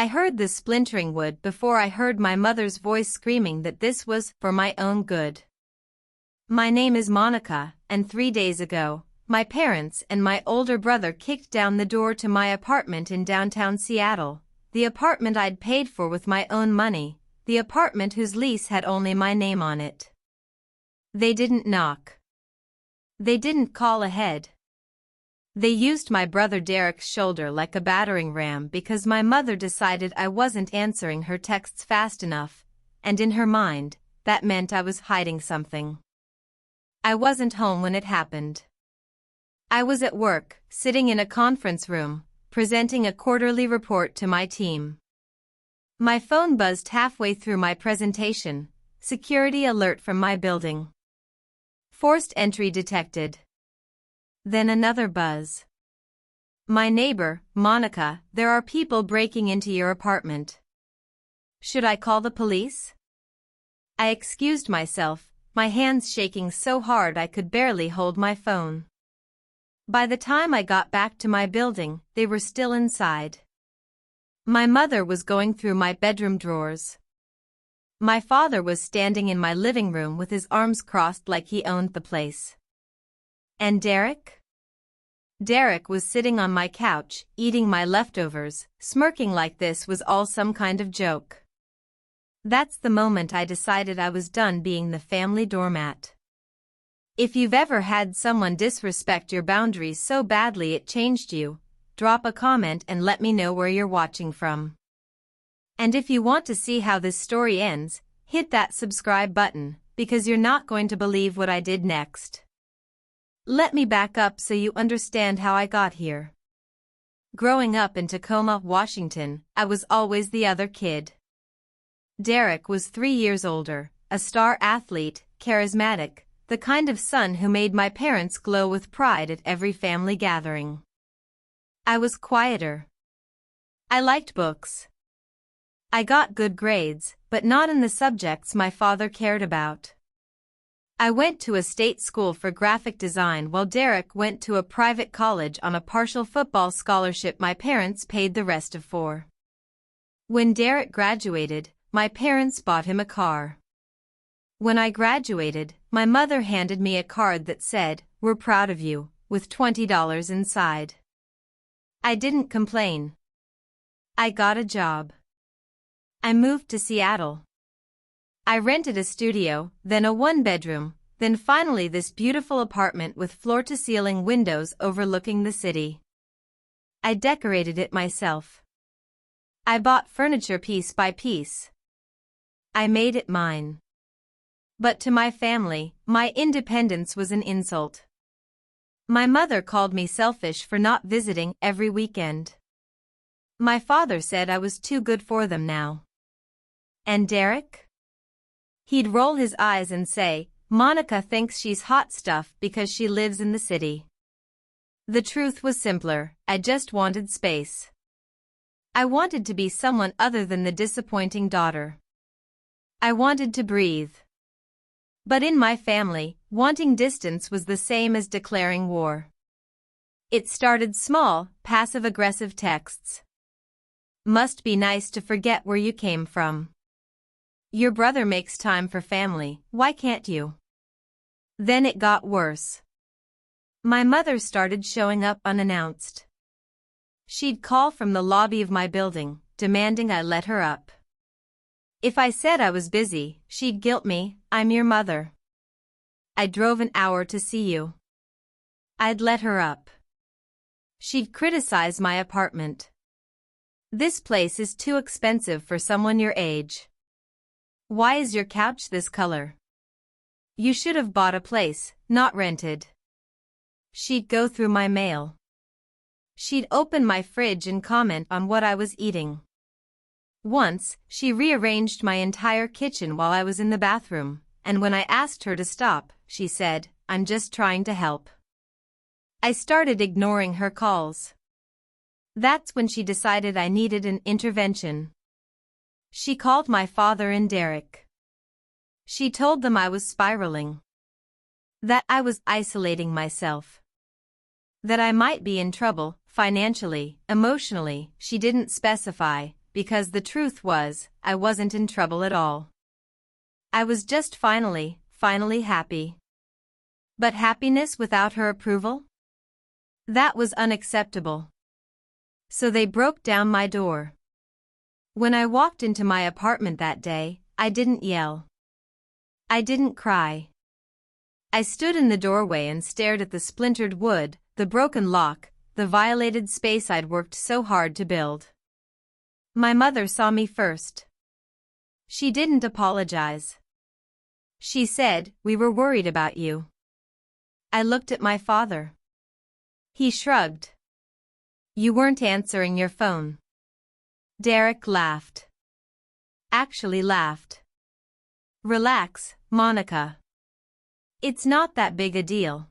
I heard the splintering wood before I heard my mother's voice screaming that this was for my own good. My name is Monica, and 3 days ago, my parents and my older brother kicked down the door to my apartment in downtown Seattle, the apartment I'd paid for with my own money, the apartment whose lease had only my name on it. They didn't knock. They didn't call ahead. They used my brother Derek's shoulder like a battering ram because my mother decided I wasn't answering her texts fast enough, and in her mind, that meant I was hiding something. I wasn't home when it happened. I was at work, sitting in a conference room, presenting a quarterly report to my team. My phone buzzed halfway through my presentation, security alert from my building. Forced entry detected. Then another buzz. My neighbor, Monica, there are people breaking into your apartment. Should I call the police? I excused myself, my hands shaking so hard I could barely hold my phone. By the time I got back to my building, they were still inside. My mother was going through my bedroom drawers. My father was standing in my living room with his arms crossed like he owned the place. And Derek? Derek was sitting on my couch, eating my leftovers, smirking like this was all some kind of joke. That's the moment I decided I was done being the family doormat. If you've ever had someone disrespect your boundaries so badly it changed you, drop a comment and let me know where you're watching from. And if you want to see how this story ends, hit that subscribe button, because you're not going to believe what I did next. Let me back up so you understand how I got here. Growing up in Tacoma, Washington, I was always the other kid. Derek was 3 years older, a star athlete, charismatic, the kind of son who made my parents glow with pride at every family gathering. I was quieter. I liked books. I got good grades, but not in the subjects my father cared about. I went to a state school for graphic design while Derek went to a private college on a partial football scholarship my parents paid the rest of for. When Derek graduated, my parents bought him a car. When I graduated, my mother handed me a card that said, "We're proud of you," with $20 inside. I didn't complain. I got a job. I moved to Seattle. I rented a studio, then a one-bedroom, then finally this beautiful apartment with floor-to-ceiling windows overlooking the city. I decorated it myself. I bought furniture piece by piece. I made it mine. But to my family, my independence was an insult. My mother called me selfish for not visiting every weekend. My father said I was too good for them now. And Derek? He'd roll his eyes and say, "Monica thinks she's hot stuff because she lives in the city." The truth was simpler, I just wanted space. I wanted to be someone other than the disappointing daughter. I wanted to breathe. But in my family, wanting distance was the same as declaring war. It started small, passive-aggressive texts. Must be nice to forget where you came from. Your brother makes time for family, why can't you? Then it got worse. My mother started showing up unannounced. She'd call from the lobby of my building, demanding I let her up. If I said I was busy, she'd guilt me, "I'm your mother. I drove an hour to see you." I'd let her up. She'd criticize my apartment. "This place is too expensive for someone your age. Why is your couch this color? You should have bought a place, not rented." She'd go through my mail. She'd open my fridge and comment on what I was eating. Once, she rearranged my entire kitchen while I was in the bathroom, and when I asked her to stop, she said, "I'm just trying to help." I started ignoring her calls. That's when she decided I needed an intervention. She called my father and Derek. She told them I was spiraling. That I was isolating myself. That I might be in trouble, financially, emotionally, she didn't specify, because the truth was, I wasn't in trouble at all. I was just finally happy. But happiness without her approval? That was unacceptable. So they broke down my door. When I walked into my apartment that day, I didn't yell. I didn't cry. I stood in the doorway and stared at the splintered wood, the broken lock, the violated space I'd worked so hard to build. My mother saw me first. She didn't apologize. She said, "We were worried about you." I looked at my father. He shrugged. "You weren't answering your phone." Derek laughed. Actually laughed. "Relax, Monica. It's not that big a deal."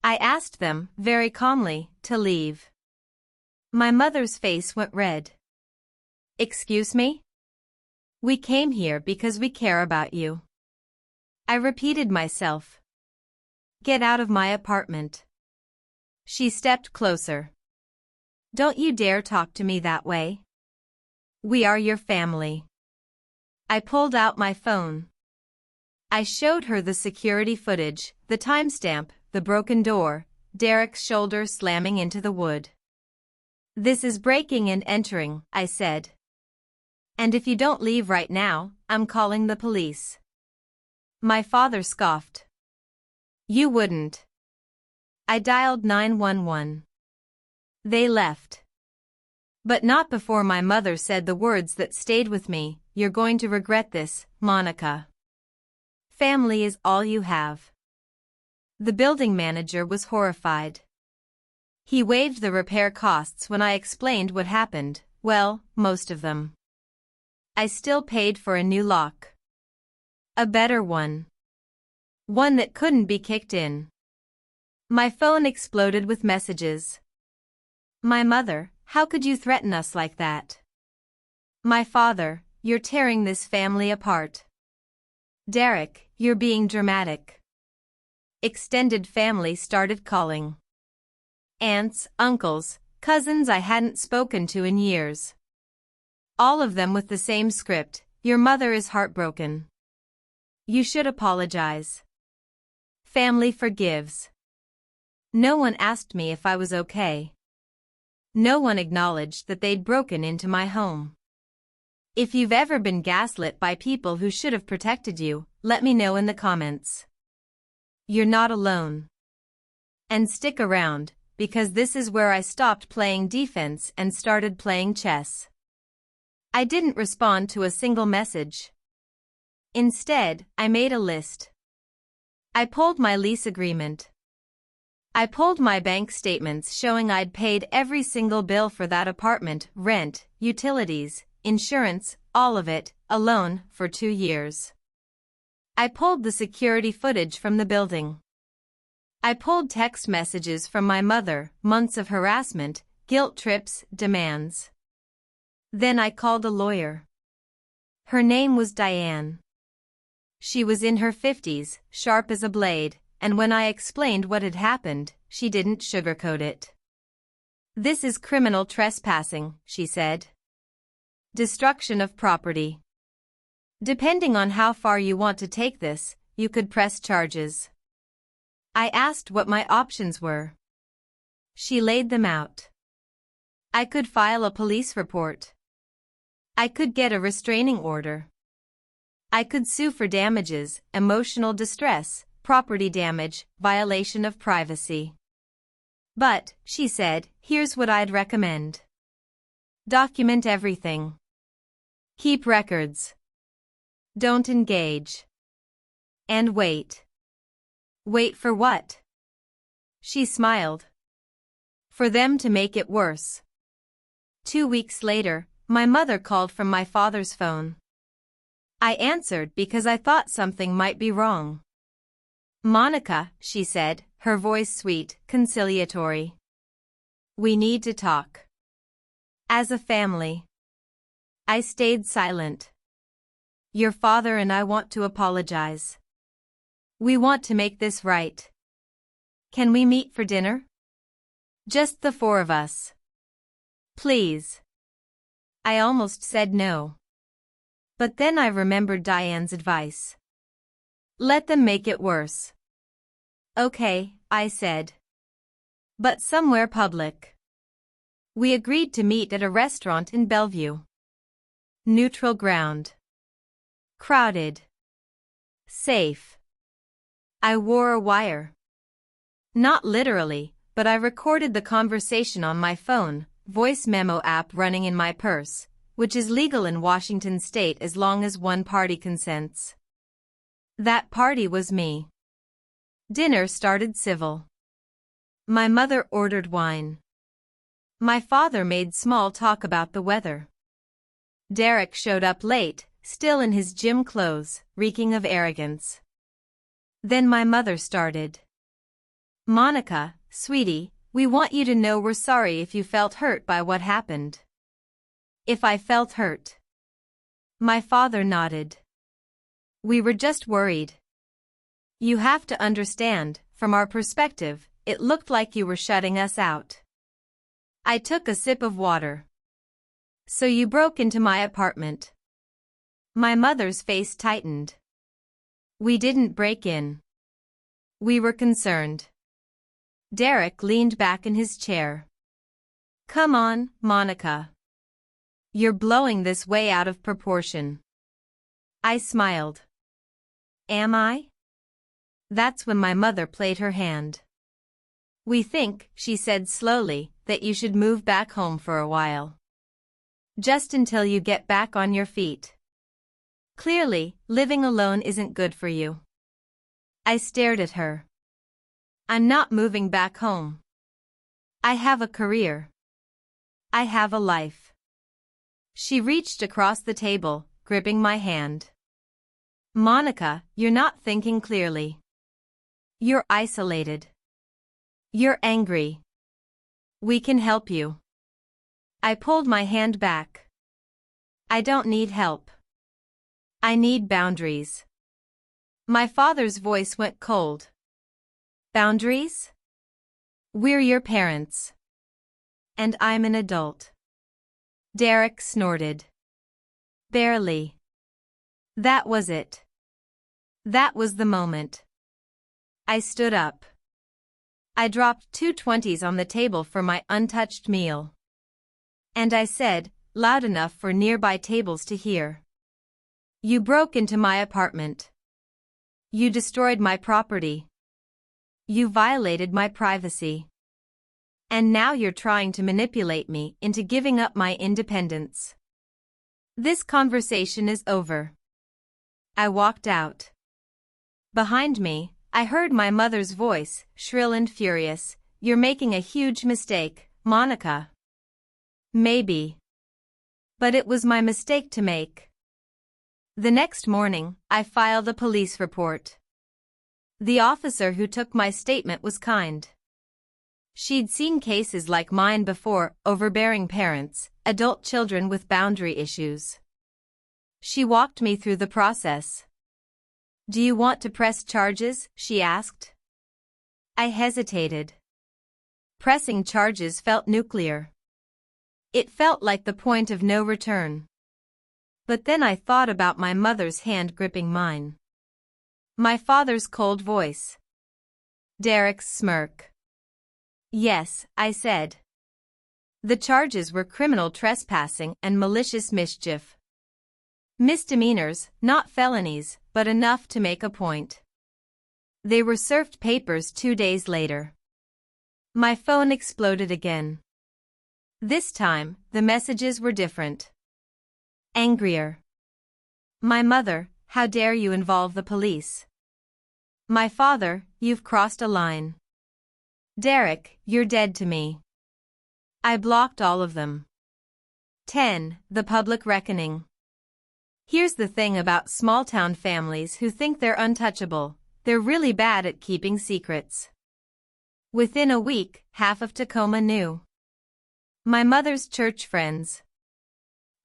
I asked them, very calmly, to leave. My mother's face went red. "Excuse me? We came here because we care about you." I repeated myself. "Get out of my apartment." She stepped closer. "Don't you dare talk to me that way. We are your family." I pulled out my phone. I showed her the security footage, the timestamp, the broken door, Derek's shoulder slamming into the wood. "This is breaking and entering," I said. "And if you don't leave right now, I'm calling the police." My father scoffed. "You wouldn't." I dialed 911. They left. But not before my mother said the words that stayed with me, "You're going to regret this, Monica. Family is all you have." The building manager was horrified. He waived the repair costs when I explained what happened, well, most of them. I still paid for a new lock. A better one. One that couldn't be kicked in. My phone exploded with messages. My mother, "How could you threaten us like that?" My father, "You're tearing this family apart." Derek, "You're being dramatic." Extended family started calling. Aunts, uncles, cousins I hadn't spoken to in years. All of them with the same script, "Your mother is heartbroken. You should apologize. Family forgives." No one asked me if I was okay. No one acknowledged that they'd broken into my home. If you've ever been gaslit by people who should have protected you, let me know in the comments. You're not alone. And stick around, because this is where I stopped playing defense and started playing chess. I didn't respond to a single message. Instead, I made a list. I pulled my lease agreement. I pulled my bank statements showing I'd paid every single bill for that apartment, rent, utilities, insurance, all of it, alone, for 2 years. I pulled the security footage from the building. I pulled text messages from my mother, months of harassment, guilt trips, demands. Then I called a lawyer. Her name was Diane. She was in her 50s, sharp as a blade, and when I explained what had happened, she didn't sugarcoat it. "This is criminal trespassing," she said. "Destruction of property. Depending on how far you want to take this, you could press charges." I asked what my options were. She laid them out. I could file a police report. I could get a restraining order. I could sue for damages, emotional distress, property damage, violation of privacy. "But," she said, "here's what I'd recommend. Document everything. Keep records. Don't engage. And wait." "Wait for what?" She smiled. "For them to make it worse." 2 weeks later, my mother called from my father's phone. I answered because I thought something might be wrong. "Monica," she said, her voice sweet, conciliatory. "We need to talk. As a family." I stayed silent. "Your father and I want to apologize. We want to make this right. Can we meet for dinner? Just the 4 of us. Please." I almost said no. But then I remembered Diane's advice. Let them make it worse. Okay, I said. But somewhere public. We agreed to meet at a restaurant in Bellevue. Neutral ground. Crowded. Safe. I wore a wire. Not literally, but I recorded the conversation on my phone, voice memo app running in my purse, which is legal in Washington state as long as one party consents. That party was me. Dinner started civil. My mother ordered wine. My father made small talk about the weather. Derek showed up late, still in his gym clothes, reeking of arrogance. Then my mother started. Monica, sweetie, we want you to know we're sorry if you felt hurt by what happened. If I felt hurt. My father nodded. We were just worried. You have to understand, from our perspective, it looked like you were shutting us out. I took a sip of water. So you broke into my apartment. My mother's face tightened. We didn't break in. We were concerned. Derek leaned back in his chair. Come on, Monica. You're blowing this way out of proportion. I smiled. Am I? That's when my mother played her hand. We think, she said slowly, that you should move back home for a while. Just until you get back on your feet. Clearly, living alone isn't good for you. I stared at her. I'm not moving back home. I have a career. I have a life. She reached across the table, gripping my hand. Monica, you're not thinking clearly. You're isolated. You're angry. We can help you. I pulled my hand back. I don't need help. I need boundaries. My father's voice went cold. Boundaries? We're your parents. And I'm an adult. Derek snorted. Barely. That was it. That was the moment. I stood up. I dropped 2 20s on the table for my untouched meal. And I said, loud enough for nearby tables to hear. You broke into my apartment. You destroyed my property. You violated my privacy. And now you're trying to manipulate me into giving up my independence. This conversation is over. I walked out. Behind me, I heard my mother's voice, shrill and furious. You're making a huge mistake, Monica. Maybe. But it was my mistake to make. The next morning, I filed a police report. The officer who took my statement was kind. She'd seen cases like mine before, overbearing parents, adult children with boundary issues. She walked me through the process. Do you want to press charges? She asked. I hesitated. Pressing charges felt nuclear. It felt like the point of no return. But then I thought about my mother's hand gripping mine. My father's cold voice. Derek's smirk. Yes, I said. The charges were criminal trespassing and malicious mischief. Misdemeanors, not felonies, but enough to make a point. They were served papers 2 days later. My phone exploded again. This time, the messages were different. Angrier. My mother, how dare you involve the police? My father, you've crossed a line. Derek, you're dead to me. I blocked all of them. 10. The public reckoning. Here's the thing about small-town families who think they're untouchable. They're really bad at keeping secrets. Within a week, half of Tacoma knew. My mother's church friends.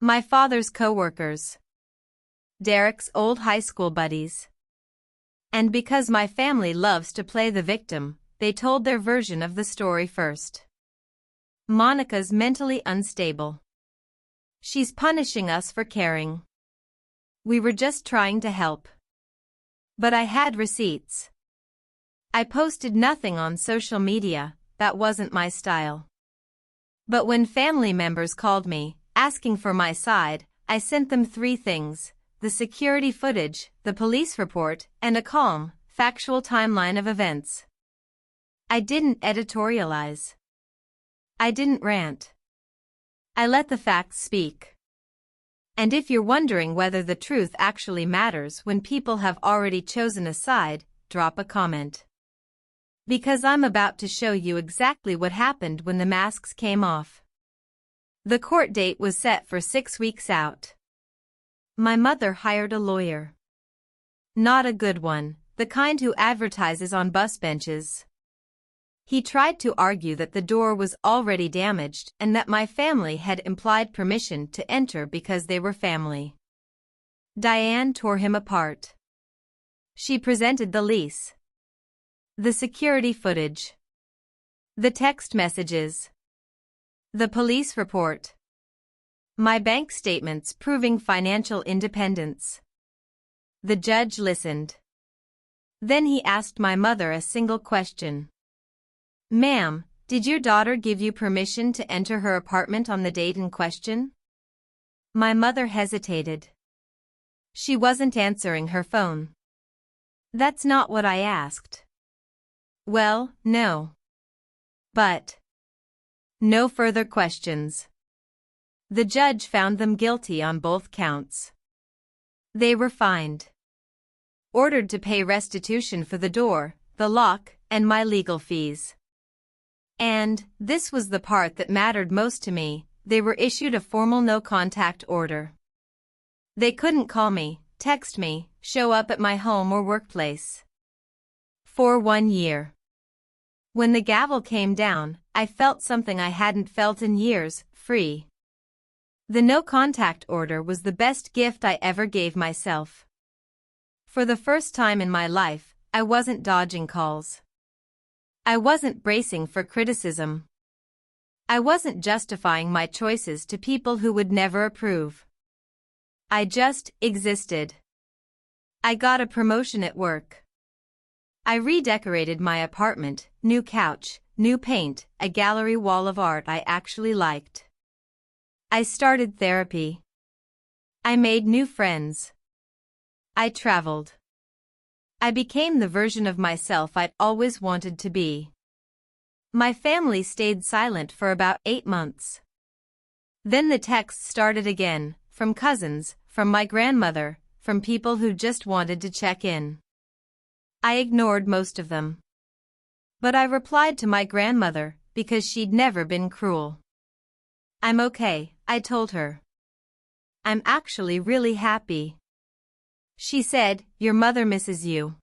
My father's co-workers. Derek's old high school buddies. And because my family loves to play the victim, they told their version of the story first. Monica's mentally unstable. She's punishing us for caring. We were just trying to help. But I had receipts. I posted nothing on social media, that wasn't my style. But when family members called me, asking for my side, I sent them 3 things: the security footage, the police report, and a calm, factual timeline of events. I didn't editorialize. I didn't rant. I let the facts speak. And if you're wondering whether the truth actually matters when people have already chosen a side, drop a comment. Because I'm about to show you exactly what happened when the masks came off. The court date was set for 6 weeks out. My mother hired a lawyer. Not a good one, the kind who advertises on bus benches. He tried to argue that the door was already damaged and that my family had implied permission to enter because they were family. Diane tore him apart. She presented the lease, the security footage, the text messages, the police report, my bank statements proving financial independence. The judge listened. Then he asked my mother a single question. "Ma'am, did your daughter give you permission to enter her apartment on the date in question?" My mother hesitated. She wasn't answering her phone. "That's not what I asked." "Well, no." But no further questions. The judge found them guilty on both counts. They were fined. Ordered to pay restitution for the door, the lock, and my legal fees. And, this was the part that mattered most to me, they were issued a formal no-contact order. They couldn't call me, text me, show up at my home or workplace. For 1 year. When the gavel came down, I felt something I hadn't felt in years, free. The no-contact order was the best gift I ever gave myself. For the first time in my life, I wasn't dodging calls. I wasn't bracing for criticism. I wasn't justifying my choices to people who would never approve. I just existed. I got a promotion at work. I redecorated my apartment, new couch, new paint, a gallery wall of art I actually liked. I started therapy. I made new friends. I traveled. I became the version of myself I'd always wanted to be. My family stayed silent for about 8 months. Then the texts started again, from cousins, from my grandmother, from people who just wanted to check in. I ignored most of them. But I replied to my grandmother, because she'd never been cruel. "I'm okay," I told her. "I'm actually really happy." She said, "Your mother misses you."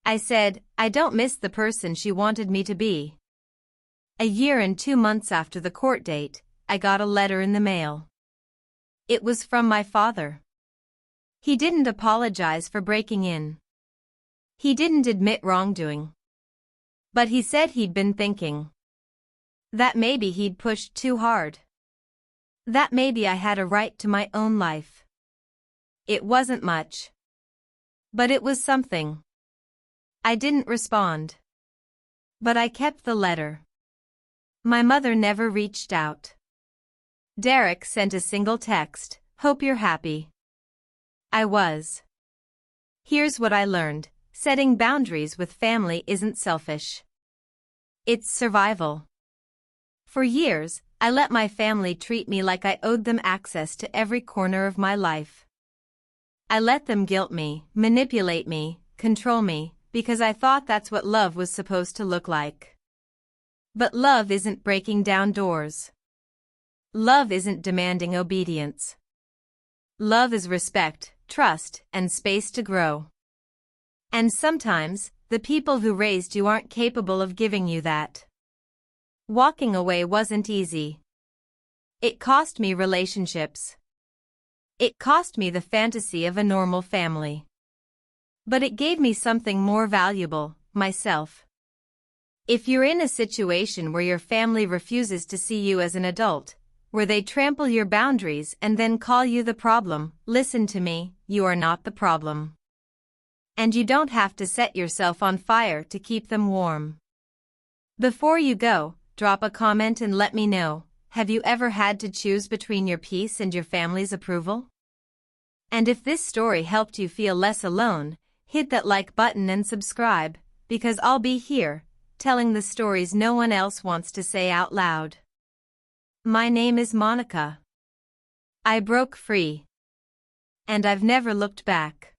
I said, "I don't miss the person she wanted me to be." A year and 2 months after the court date, I got a letter in the mail. It was from my father. He didn't apologize for breaking in. He didn't admit wrongdoing. But he said he'd been thinking. That maybe he'd pushed too hard. That maybe I had a right to my own life. It wasn't much. But it was something. I didn't respond. But I kept the letter. My mother never reached out. Derek sent a single text, "Hope you're happy." I was. Here's what I learned: setting boundaries with family isn't selfish. It's survival. For years, I let my family treat me like I owed them access to every corner of my life. I let them guilt me, manipulate me, control me, because I thought that's what love was supposed to look like. But love isn't breaking down doors. Love isn't demanding obedience. Love is respect, trust, and space to grow. And sometimes, the people who raised you aren't capable of giving you that. Walking away wasn't easy. It cost me relationships. It cost me the fantasy of a normal family. But it gave me something more valuable, myself. If you're in a situation where your family refuses to see you as an adult, where they trample your boundaries and then call you the problem. Listen to me, you are not the problem. And you don't have to set yourself on fire to keep them warm. Before you go, drop a comment and let me know, have you ever had to choose between your peace and your family's approval? And if this story helped you feel less alone, hit that like button and subscribe, because I'll be here, telling the stories no one else wants to say out loud. My name is Monica. I broke free. And I've never looked back.